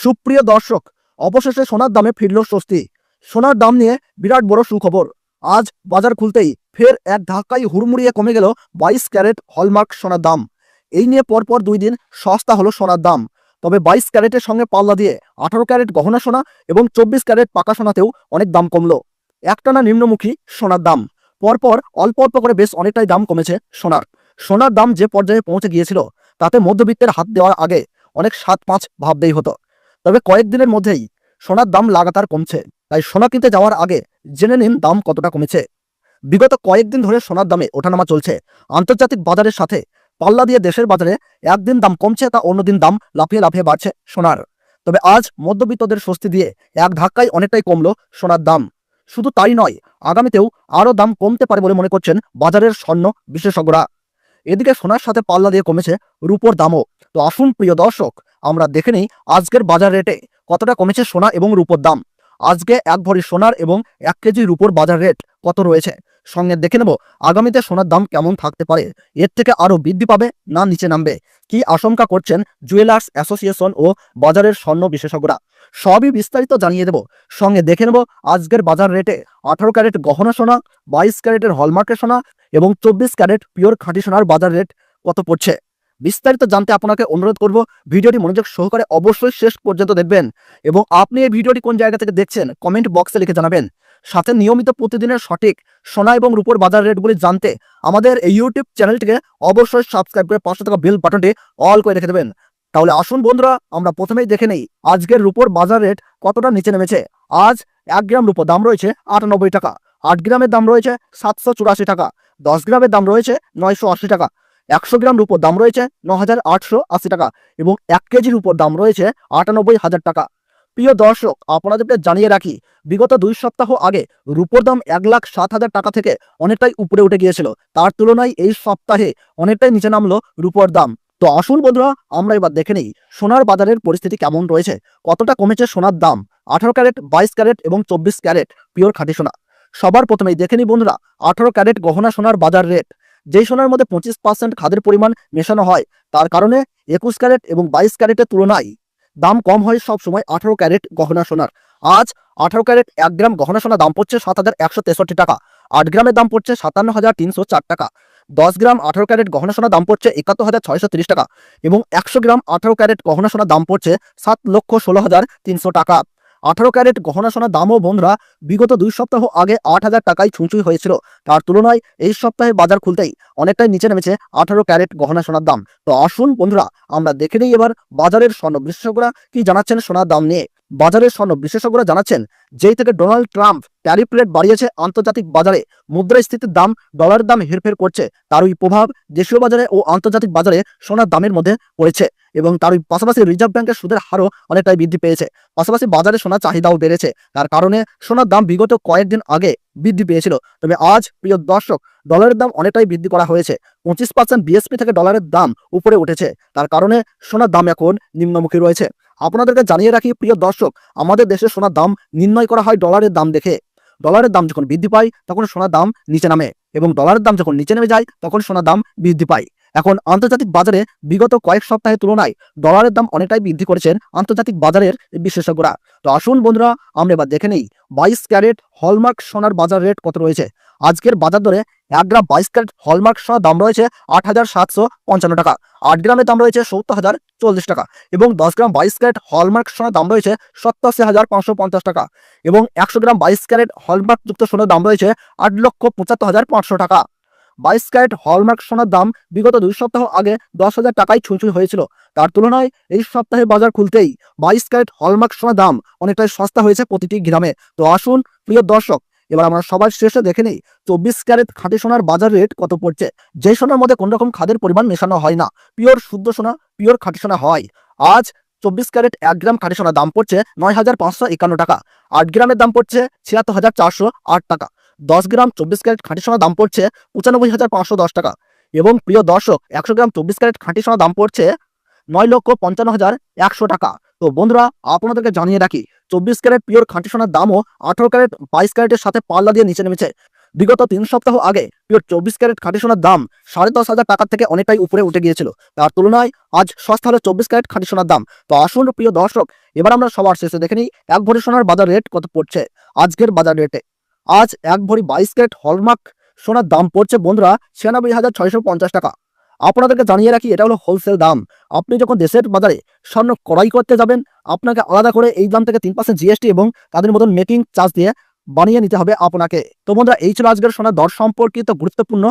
সুপ্রিয় দর্শক, অবশেষে সোনার দামে ফিরল স্বস্তি। সোনার দাম নিয়ে বিরাট বড় সুখবর। আজ বাজার খুলতেই ফের এক ধাক্কায় হুড়মুড়িয়ে কমে গেল 22 ক্যারেট হলমার্ক সোনার দাম। এই নিয়ে পরপর 2 দিন সস্তা হলো সোনার দাম। তবে 22 ক্যারেটের সঙ্গে পাল্লা দিয়ে 18 ক্যারেট গহনা সোনা এবং 24 ক্যারেট পাকা সোনাতেও অনেক দাম কমলো। একটানা নিম্নমুখী সোনার দাম। পরপর অল্প অল্প করে বেশ অনেকটাই দাম কমেছে সোনার। সোনার দাম যে পর্যায়ে পৌঁছে গিয়েছিল তাতে মধ্যবিত্তের হাত দেওয়ার আগে অনেক 7-5 ভাবতেই হতো। তবে কয়েকদিনের মধ্যেই সোনার দাম লাগাতার কমছে। তাই সোনা কিনতে যাওয়ার আগে জেনে নিন দাম কতটা কমেছে। বিগত কয়েকদিন ধরে সোনার দামে ওঠানামা চলছে। আন্তর্জাতিক বাজারের সাথে পাল্লা দিয়ে দেশের বাজারে একদিন দাম কমছে, তা অন্যদিন দাম লাফিয়ে লাফিয়ে বাড়ছে সোনার। তবে আজ মধ্যবিত্তদের স্বস্তি দিয়ে এক ধাক্কায় অনেকটাই কমলো সোনার দাম। শুধু তাই নয়, আগামীতেও আরও দাম কমতে পারে বলে মনে করছেন বাজারের স্বর্ণ বিশেষজ্ঞরা। এদিকে সোনার সাথে পাল্লা দিয়ে কমেছে রূপোর দামও। তো আসুন প্রিয় দর্শক, আমরা দেখে নিই আজকের বাজার রেটে কতটা কমেছে সোনা এবং রূপোর দাম। আজকে 1 ভরি সোনার এবং 1 কেজি রূপোর বাজার রেট কত রয়েছে, সঙ্গে দেখে নেব আগামীতে সোনার দাম কেমন থাকতে পারে। এর থেকে আরও বৃদ্ধি পাবে না নিচে নামবে, কি আশঙ্কা করছেন জুয়েলার্স অ্যাসোসিয়েশন ও বাজারের স্বর্ণ বিশেষজ্ঞরা, সবই বিস্তারিত জানিয়ে দেব। সঙ্গে দেখে নেব আজকের বাজার রেটে 18 ক্যারেট গহনা সোনা, 22 ক্যারেটের হলমার্কের সোনা এবং 24 ক্যারেট পিওর খাঁটি সোনার বাজার রেট কত পড়ছে। বিস্তারিত জানতে আপনাকে অনুরোধ করব ভিডিওটি মনোযোগ সহকারে অবশ্যই শেষ পর্যন্ত দেখবেন এবং আপনি এই ভিডিওটি কোন জায়গা থেকে দেখছেন কমেন্ট বক্সে লিখে জানাবেন। সাথে নিয়মিত প্রতিদিনের সঠিক সোনা এবং রূপোর বাজার রেটগুলি জানতে আমাদের এই ইউটিউব চ্যানেলটিকে অবশ্যই সাবস্ক্রাইব করে পাশে থাকা বেল বাটনটি অল করে রেখে দেবেন। তাহলে আসুন বন্ধুরা, আমরা প্রথমেই দেখে নেই আজকের রূপোর বাজার রেট কতটা নিচে নেমেছে। আজ 1 গ্রাম রূপোর দাম রয়েছে 98 টাকা, 8 গ্রামের দাম রয়েছে 784 টাকা, 10 গ্রামের দাম রয়েছে 980 টাকা, 100 গ্রাম রূপোর দাম রয়েছে 9880 টাকা এবং 1 কেজির উপর দাম রয়েছে 98,000 টাকা। প্রিয় দর্শক, আপনাদেরকে জানিয়ে রাখি, বিগত 2 সপ্তাহ আগে রূপোর দাম 1,07,000 টাকা থেকে অনেকটাই উপরে উঠে গিয়েছিল। তার তুলনায় এই সপ্তাহে অনেকটাই নিচে নামলো রূপোর দাম। তো আসুন বন্ধুরা, আমরা এবার দেখে নিই সোনার বাজারের পরিস্থিতি কেমন রয়েছে, কতটা কমেছে সোনার দাম। 18 ক্যারেট, 22 ক্যারেট এবং 24 ক্যারেট পিওর খাঁটি সোনা। সবার প্রথমেই দেখে নিই বন্ধুরা 18 ক্যারেট গহনা সোনার বাজার রেট। যেই সোনার মধ্যে 25% খাদের পরিমাণ মেশানো হয়, তার কারণে 21 ক্যারেট এবং 22 ক্যারেটের তুলনায় দাম কম হয় সব সময় 18 ক্যারেট গহনা সোনার। আজ 18 ক্যারেট 1 গ্রাম গহনা সোনা দাম পড়ছে 7,163 টাকা, 8 গ্রামের দাম পড়ছে 57,304 টাকা, 10 গ্রাম 18 ক্যারেট গহনা সোনা দাম পড়ছে 71,630 টাকা এবং 100 গ্রাম 18 ক্যারেট গহনা সোনা দাম পড়ছে 7,16,300 টাকা। 18 ক্যারেট গহনা সোনার দামও বন্ধুরা বিগত 2 সপ্তাহ আগে 8,000 টাকায় ছুঁই হয়েছিল। তার তুলনায় এই সপ্তাহে বাজার খুলতেই অনেকটাই নিচে নেমেছে 18 ক্যারেট গহনা সোনার দাম। তো আসুন বন্ধুরা, আমরা দেখে নিই এবার বাজারের স্বর্ণ বিশেষজ্ঞরা কি জানাচ্ছেন সোনার দাম নিয়ে। বাজারের স্বর্ণ বিশেষজ্ঞরা জানাচ্ছেন, যেই থেকে ডোনাল্ড ট্রাম্প ট্যারিফ রেট বাড়িয়েছে, আন্তর্জাতিক বাজারে মুদ্রাস্ফীতির দাম, ডলারের দাম হেরফের করছে। তারই প্রভাব দেশীয় বাজারে ও আন্তর্জাতিক বাজারে সোনার দামের মধ্যে পড়েছে এবং তারই পাশাপাশি রিজার্ভ ব্যাংকের সুদের হারও অনেকটাই বৃদ্ধি পেয়েছে। পাশাপাশি বাজারে সোনার চাহিদাও বেড়েছে। তার কারণে সোনার দাম বিগত কয়েকদিন আগে বৃদ্ধি পেয়েছিল। তবে আজ প্রিয় দর্শক, ডলারের দাম অনেকটাই বৃদ্ধি করা হয়েছে। 25% বিএসপি থেকে ডলারের দাম উপরে উঠেছে। তার কারণে সোনার দাম এখন নিম্নমুখী রয়েছে। আপনাদেরকে জানিয়ে রাখি প্রিয় দর্শক, আমাদের দেশে সোনার দাম নির্ণয় করা হয় ডলারের দাম দেখে। ডলারের দাম যখন বৃদ্ধি পায় তখন সোনার দাম নিচে নামে এবং ডলারের দাম যখন নিচে নেমে যায় তখন সোনার দাম বৃদ্ধি পায়। এখন আন্তর্জাতিক বাজারে বিগত কয়েক সপ্তাহের তুলনায় ডলারের দাম অনেকটাই বৃদ্ধি করেছেন আন্তর্জাতিক বাজারের বিশেষজ্ঞরা। তো আসুন বন্ধুরা, আমরা এবার দেখে নেই 22 ক্যারেট হলমার্ক সোনার বাজার রেট কত রয়েছে। আজকের বাজার দরে 1 গ্রাম 22 ক্যারেট হলমার্ক সোনার দাম রয়েছে 8,755 টাকা, 8 গ্রামের দাম রয়েছে 70,040 টাকা এবং 10 গ্রাম 22 ক্যারেট হলমার্ক সোনার দাম রয়েছে 87,550 টাকা এবং 100 গ্রাম 22 ক্যারেট হলমার্ক যুক্ত সোনার দাম রয়েছে 8,75,500 টাকা। 22 ক্যারেট হলমার্ক সোনার দাম বিগত 2 সপ্তাহ আগে 10,000 টাকায় ছুঁই হয়েছিল। তার তুলনায় এই সপ্তাহে বাজার খুলতেই 22 ক্যারেট হলমার্ক সোনার দাম অনেকটাই সস্তা হয়েছে প্রতিটি গ্রামে। তো আসুন প্রিয় দর্শক, এবার আমরা সবার শেষে দেখে নেই 24 ক্যারেট খাঁটি সোনার বাজার রেট কত পড়ছে। যে সোনার মধ্যে কোন রকম খাদের পরিমাণ মেশানো হয় না, পিওর শুদ্ধ সোনা, পিওর খাঁটি সোনা হয়। আজ 24 ক্যারেট 1 গ্রাম খাঁটি সোনার দাম পড়ছে 9,551 টাকা, 8 গ্রামের দাম পড়ছে 76,408 টাকা, 10 গ্রাম 24 ক্যারেট খাঁটি সোনার দাম পড়ছে 95,510 টাকা এবং প্রিয় দর্শক 100 গ্রাম 24 ক্যারেট খাঁটি সোনার দাম পড়ছে 9,55,100 টাকা। তো বন্ধুরা, আপনাদেরকে জানিয়ে রাখি 24 ক্যারেট পিওর খাঁটি সোনার দামও 18 ক্যারেট 22 ক্যারেটের সাথে পাল্লা দিয়ে নিচে নেমেছে। বিগত 3 সপ্তাহ আগে পিওর 24 ক্যারেট খাঁটি সোনার দাম 10,500 টাকা থেকে অনেকটাই উপরে উঠে গিয়েছিল। তার তুলনায় আজ সস্তা হলো 24 ক্যারেট খাঁটি সোনার দাম। তো আসুন প্রিয় দর্শক, এবার আমরা সবার শেষে দেখে নিই 1 ভরি সোনার বাজার রেট কত পড়ছে আজকের বাজার রেটে। আজ 1 ভরি 22 ক্যারেট হলমার্ক সোনার দাম পড়ছে বন্ধুরা 96,650 টাকা। আপনাদেরকে জানিয়ে রাখি, এটা হলো হোলসেল দাম। আপনি যখন দেশের বাজারে স্বর্ণ ক্রয় করতে যাবেন, আপনাকে আলাদা করে এই দাম থেকে 3% জিএসটি এবং তাদের মতন মেকিং চার্জ দিয়ে বানিয়ে নিতে হবে আপনাকে। তো বন্ধুরা, এই ছিল আজকের সোনার দর সম্পর্কিত গুরুত্বপূর্ণ